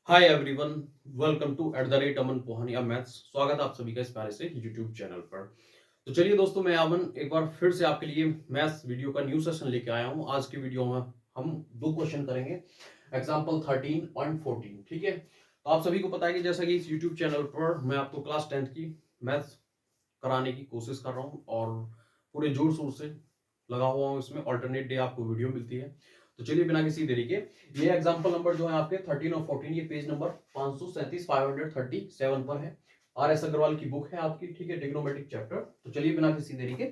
Hi everyone, welcome to @Aman Pohania maths. स्वागत है आप सभी का इस प्यारे से यूट्यूब चैनल पर। तो चलिए दोस्तों, मैं अमन एक बार फिर से आपके लिए मैथ्स वीडियो का न्यू सेशन लेके आया हूं। आज की वीडियो में हम दो क्वेश्चन करेंगे, एग्जाम्पल 13 और 14। ठीक है, तो आप सभी को पता है कि जैसा कि इस यूट्यूब चैनल पर मैं आपको क्लास 10th की मैथ्स कराने की कोशिश कर रहा हूँ और पूरे जोर शोर से लगा हुआ हूँ इसमें। ऑल्टरनेट डे आपको वीडियो मिलती है। तो चलिए बिना किसी देरी के, ये एग्जांपल नंबर जो है आपके 13 और 14, ये पेज नंबर 537 पर है। RS अग्रवाल की बुक है आपकी। ठीक है, ट्रिग्नोमेट्रिक चैप्टर। तो चलिए बिना किसी देरी के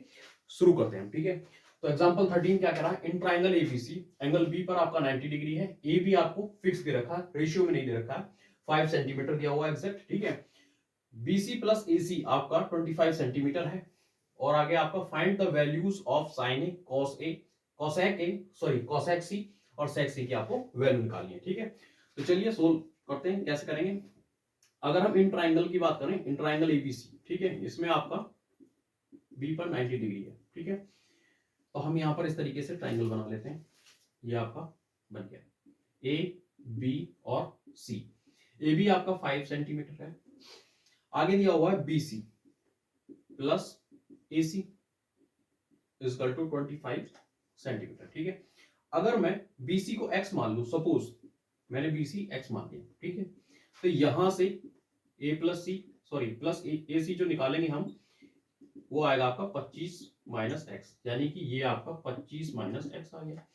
शुरू करते हैं। ठीक है, तो एग्जांपल 13 क्या कह रहा है, in triangle ABC angle B पर आपका 90 डिग्री है, ए बी आपको फिक्स दे रखा है, रेशियो में नहीं दे रखा है, 5 सेंटीमीटर दिया हुआ है एग्जैक्ट। ठीक है, BC प्लस AC आपका 25 सेंटीमीटर है। और आगे आपका find the values of sine A, cos A, cosec C और सेक सी की आपको वैल्यू निकालनी है। ठीक है, तो चलिए सोल्व करते हैं। कैसे करेंगे, अगर हम इन ट्राइंगल की बात करें, इन ट्राइंगल एबीसी, ठीक है, इसमें आपका बी पर 90 डिग्री है। ठीक है, तो हम यहां पर इस तरीके से ट्राइंगल बना लेते हैं। ये आपका बन गया ए बी और सी। ए बी आपका 5 सेंटीमीटर है। आगे दिया हुआ है BC plus AC is equal to 25 centimetre. ठीक है, अगर मैं BC को x मान लू, सपोज मैंने BC x मान लिया। ठीक है, तो यहां से A plus C plus AC जो निकालेंगे हम, वो आएगा आपका 25 माइनस एक्स, यानी कि ये आपका 25 माइनस एक्स आ गया।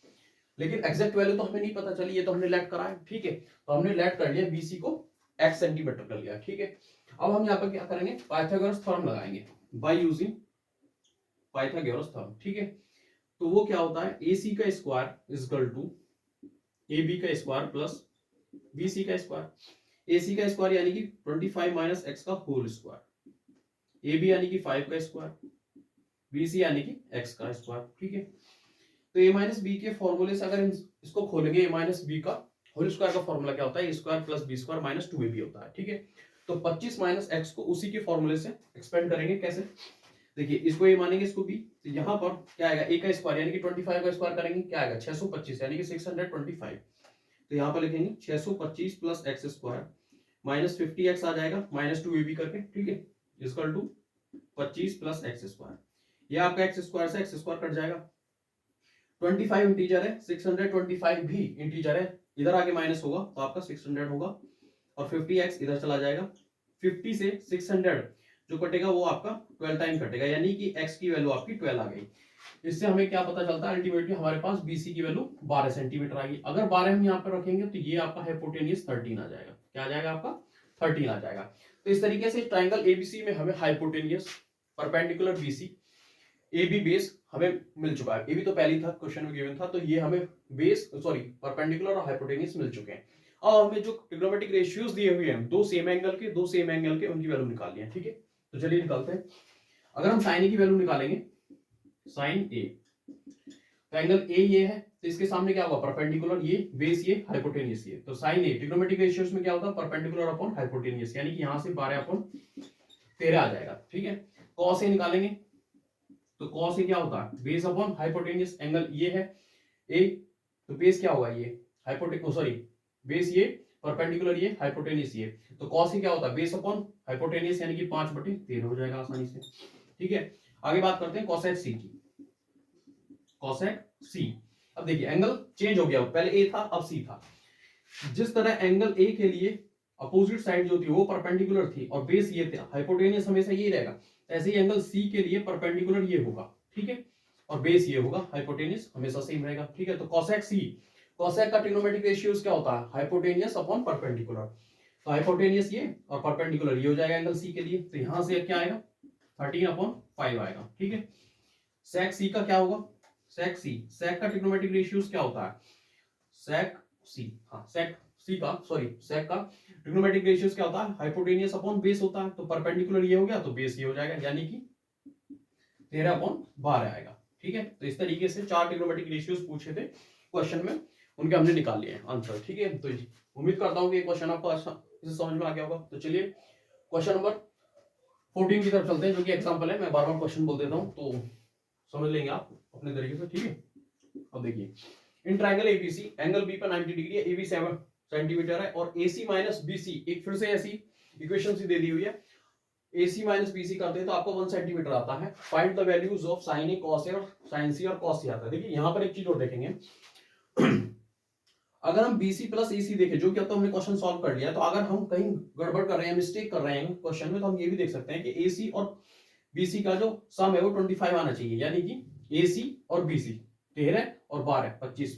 लेकिन एग्जैक्ट वैल्यू तो हमें नहीं पता चली, ये तो हमने लेट करा है। ठीक है, तो हमने लेट कर लिया, BC को x सेंटीमीटर कर लिया। ठीक है, अब हम यहाँ पर क्या करेंगे, पाइथागोरस थ्योरम लगाएंगे बाय यूजिंग पाइथागोरस थ्योरम। ठीक है, तो वो क्या होता है, AC का स्क्वायर इजकल टू AB का स्क्वायर प्लस BC का स्क्वायर। AC का स्क्वायर यानी कि 25 माइनस एक्स का होल स्क्वायर, AB यानी कि 5 का स्क्वायर, BC यानी कि x का स्क्वायर। ठीक है, तो A माइनस बी के फॉर्मूले से अगर इसको खोलेंगे, A माइनस बी का होल स्क्वायर का फॉर्मूला क्या होता है, A square plus B square minus 2AB होता है। ठीक है, तो 25 माइनस एक्स को उसी के फॉर्मूले से एक्सपेंड करेंगे। कैसे, देखिए, इसको ए मानेंगे, इसको बी, तो यहाँ पर क्या आएगा, ए का स्क्वायर यानी कि 25 का स्क्वायर करेंगे, क्या आएगा 625 यानी कि 625। तो यहाँ पर लिखेंगे 625 plus x square minus 50x आ जाएगा माइनस 2ab करके। ठीक है, equal to 25 plus x square. ये आपका एक्स स्क्वायर से एक्स स्क्वायर कट जाएगा। 25 इंटीजर है, 625 भी इंटीजर है, इधर आगे माइनस होगा तो आपका 600 होगा, और 50x इधर चला जाएगा। 50 से 600 जो कटेगा वो आपका 12 टाइम कटेगा, यानी कि x की वैल्यू आपकी 12 आ गई। इससे हमें क्या पता चलता है, अल्टीमेटली हमारे पास BC की वैल्यू 12 सेंटीमीटर आ गई। अगर 12 हम यहाँ पर रखेंगे तो ये आपका हाइपोटेनियस 13 आ जाएगा। क्या आ जाएगा आपका, 13 आ जाएगा। तो इस तरीके से ट्राइंगल ABC में हमें hypotenuse, perpendicular BC, AB base हमें मिल चुका है। AB तो पहले ही था, क्वेश्चन में गिवन था, तो ये हमें बेस परपेंडिकुलर और हाइपोटेनियस मिल चुके हैं। अब हमें जो ट्रिग्नोमेट्रिक रेशियोज दिए हुए हैं, दो सेम एंगल के उनकी वैल्यू निकालनी है। ठीक है, तो चलिए निकालते हैं। अगर हम साइन ए की वैल्यू निकालेंगे, साइन ए, तो एंगल ए ये है, तो इसके सामने क्या होगा, परपेंडिकुलर, ये बेस, ये हाइपोटेनियस। ये तो साइन ए ट्रिग्नोमेट्रिक रेशियोज में क्या होता है, परपेंडिकुलर अपॉन हाइपोटेनियस, यानी कि यहां से 12 अपॉन 13 आ जाएगा। ठीक है, कॉस ए निकालेंगे, तो कॉस ए क्या होता है, बेस अपॉन हाइपोटेनियस। एंगल ये है ए, तो बेस क्या होगा, ये बेस ये परपेंडिकुलर, ये हाइपोटेनियस ये, तो कॉस ए क्या होता है, बेस अपॉन हाइपोटेनियस, यानी कि 5/13 हो जाएगा आसानी से। ठीक है, आगे बात करते हैं कॉसेक सी की। कॉसेक सी, अब देखिए एंगल चेंज हो गया, पहले ए था अब सी था। जिस तरह एंगल ए के लिए अपोजिट साइड जो थी वो परपेंडिकुलर थी और बेस ये था, हाइपोटेनियस हमेशा ये रहेगा, ऐसे ही एंगल सी के लिए परपेंडिकुलर ये होगा। ठीक है, और बेस ये होगा, हाइपोटेनियस हमेशा सेम रहेगा। ठीक है, तो कॉसेक सी, कॉसेक का ट्रिग्नोमेट्रिक रेशियोज क्या होता है, हाइपोटेनियस अपॉन परपेंडिकुलर। तो हाइपोटेनियस ये और परपेंडिकुलर ये हो जाएगा एंगल सी के लिए, तो यहां से क्या आएगा, 13/5 आएगा। ठीक है, सेक सी का क्या होगा, सेक सी, सेक का ट्रिग्नोमेट्रिक रेशियोज क्या होता है, सेक सी, हाँ सेक सी का सेक का ट्रिग्नोमेट्रिक रेशियोज क्या होता है, हाइपोटेनियस अपॉन बेस होता है, तो परपेंडिकुलर ये हो गया तो बेस ये हो जाएगा, यानी कि 13/12 आएगा। ठीक है, तो इस तरीके से 4 ट्रिग्नोमेट्रिक रेशियोज पूछे थे क्वेश्चन में, उनके हमने निकाल लिए आंसर। ठीक है, तो उम्मीद करता हूँ कि ये क्वेश्चन आपको अच्छा इसे समझ में आ गया होगा। तो चलिए क्वेश्चन नंबर 14 की तरफ चलते हैं, जो कि एग्जांपल है, मैं बार बार क्वेश्चन बोल देता हूँ तो समझ लेंगे आप अपने तरीके से। ठीक है, अब देखिए, in triangle ABC angle B पर 90 डिग्री है, AB सेंटीमीटर है, और AC माइनस BC एक फिर से ऐसी इक्वेशन सी दे दी हुई है, AC माइनस BC करते हैं तो आपको 1 सेंटीमीटर आता है। Find the values of sine A cos A और साइन सी और कॉस सी आता है। देखिए यहाँ पर एक चीज और देखेंगे अगर हम BC प्लस AC देखें, जो कि अब तो हमने क्वेश्चन सॉल्व कर लिया, तो अगर हम कहीं गड़बड़ कर रहे हैं, मिस्टेक कर रहे हैं क्वेश्चन में, तो हम ये भी देख सकते हैं कि AC और BC का जो सम है वो 25 आना चाहिए, यानी कि AC और BC 13 और 12 25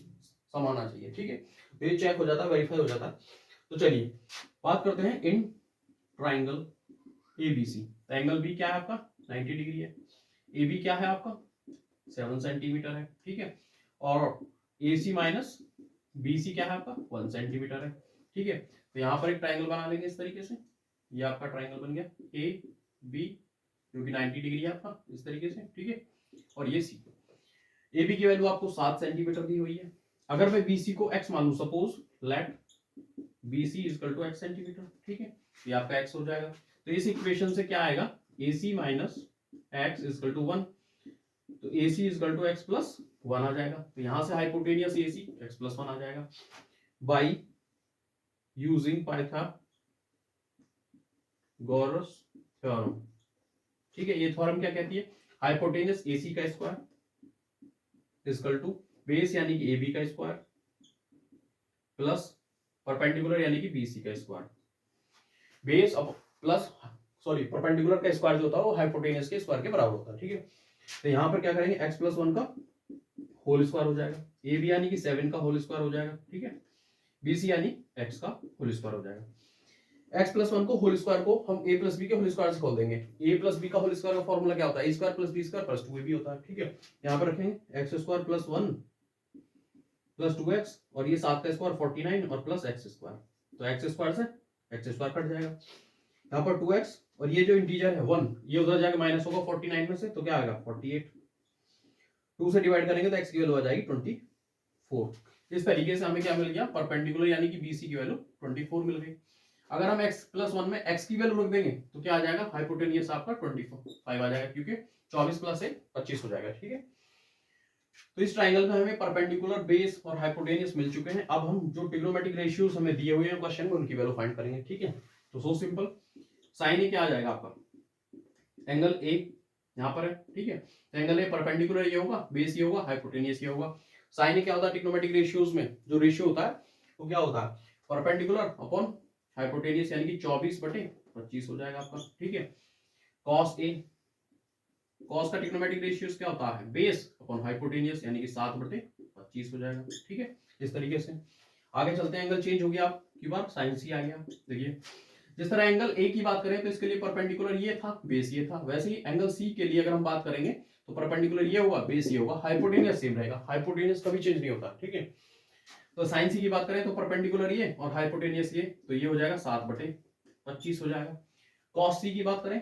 सम आना चाहिए। ठीक है, तो ये चेक हो जाता है, वेरीफाई हो जाता है। तो चलिए बात करते हैं in triangle ABC। Angle B क्या है आपका 90 डिग्री है, AB क्या है आपका 7 सेंटीमीटर है। ठीक है, और AC माइनस BC क्या है आपका 1 सेंटीमीटर है। ठीक है, तो यहाँ पर एक ट्राइंगल बना लेंगे इस तरीके से, ये आपका ट्राइंगल बन गया AB जो कि 90 डिग्री है आपका, इस तरीके से। ठीक है, और ये C, AB की वैल्यू आपको 7 सेंटीमीटर दी हुई है। अगर मैं BC को x मान लूं, suppose let BC equal to x centimetre. ठीक है, ये आपका x हो जाएगा। तो इस इक्वेशन से क्या आएगा, AC minus x equal to 1, तो AC equal to x plus 1 आ जाएगा। तो यहां से हाइपोटेनियस AC x प्लस 1 आ जाएगा बाई यूजिंग पाइथागोरस थ्योरम। ठीक है, ये थ्योरम क्या कहती है, हाइपोटेनियस AC का स्क्वायर इक्वल टू बेस यानी कि AB का स्क्वायर प्लस परपेंडिकुलर यानी कि BC का स्क्वायर। बेस अब प्लस परपेंडिकुलर का स्क्वायर जो होता है वो हाइपोटेनियस के स्क्वायर के बराबर होता है। ठीक है, तो यहाँ पर क्या करेंगे, x प्लस 1 का होल स्क्वायर हो जाएगा, AB यानी कि 7 का होल स्क्वायर हो जाएगा। ठीक है, BC यानी x का होल स्क्वायर हो जाएगा। x प्लस 1 को होल स्क्वायर को हम a प्लस b के होल स्क्वायर से खोल देंगे। a प्लस b का होल स्क्वायर का फॉर्मूला क्या होता है, a square plus b square plus 2ab होता है। ठीक है, यहाँ पर रखेंगे x square plus 1 plus 2x और ये 7 का स्क्वायर 49 और प्लस x स्क्वायर, तो x स्क्वायर से x स्क्वायर कट जाएगा। यहाँ पर 2x और ये जो इंटीजर है 1 ये उधर जाके माइनस होगा 49 में से, तो क्या आएगा 48। 2 से डिवाइड करेंगे तो x की वैल्यू आ जाएगी 24। इस तरीके से हमें क्या मिल गया, परपेंडिकुलर यानी कि BC की वैल्यू 24 मिल गई। अगर हम x प्लस 1 में x की वैल्यू रख देंगे तो क्या आ जाएगा, हाइपोटेनियस आपका 25 आ जाएगा, क्योंकि 24 प्लस 1 25 हो जाएगा। ठीक है, तो इस ट्राइंगल में हमें परपेंडिकुलर, बेस और हाइपोटेनियस मिल चुके हैं। अब हम जो ट्रिग्नोमेट्रिक रेशियोज हमें दिए हुए हैं क्वेश्चन में उनकी वैल्यू फाइंड करेंगे। ठीक है, तो सो सिंपल, साइन ए क्या आ जाएगा आपका, एंगल ए यहाँ पर है। ठीक है, तो एंगल ए परपेंडिकुलर ये होगा, बेस ये होगा, हाइपोटेनियस ये होगा। साइन ए क्या होता है ट्रिग्नोमेट्रिक रेशियोज में, जो रेशियो होता है वो क्या होता है, परपेंडिकुलर अपॉन हाइपोटेनियस यानी कि 24/25 हो जाएगा आपका। ठीक है, कॉस ए, कॉस का ट्रिग्नोमेट्रिक रेशियोज क्या होता है, बेस अपॉन हाइपोटेनियस यानी कि 7/25 हो जाएगा। ठीक है, इस तरीके से आगे चलते हैं। एंगल चेंज हो गया आपकी बार, साइन सी आ गया। देखिए जिस तरह एंगल ए की बात करें तो इसके लिए परपेंडिकुलर ये था, बेस ये था, वैसे ही एंगल सी के लिए अगर हम बात करेंगे तो परपेंडिकुलर ये होगा, बेस ये होगा, हाइपोटेनियस सेम रहेगा, हाइपोटेनियस कभी चेंज नहीं होता। ठीक है, तो साइन सी की बात करें तो परपेंडिकुलर ये और हाइपोटेनियस ये, तो ये हो जाएगा 7/25 हो जाएगा। कॉस सी की बात करें,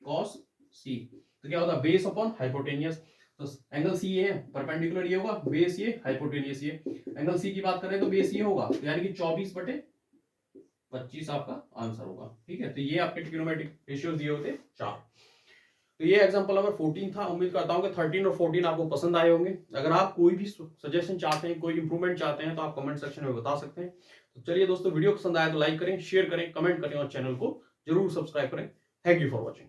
कॉस सी तो क्या होता है, बेस अपॉन हाइपोटेनियस, तो एंगल सी ये है, परपेंडिकुलर ये होगा, बेस ये, हाइपोटेनियस ये। एंगल सी की बात करें तो बेस ये होगा, तो यानी कि 24/25 आपका आंसर होगा। ठीक है, तो ये आपके ट्रिग्नोमेट्रिक रेशियोज दिए होते 4। तो ये एग्जांपल नंबर 14 था। उम्मीद करता हूं कि 13 और 14 आपको पसंद आए होंगे। अगर आप कोई भी सजेशन चाहते हैं, कोई इंप्रूवमेंट चाहते हैं तो आप कमेंट सेक्शन में बता सकते हैं। तो चलिए दोस्तों, वीडियो पसंद आया तो लाइक करें, शेयर करें, कमेंट करें और चैनल को जरूर सब्सक्राइब करें। Thank you for watching.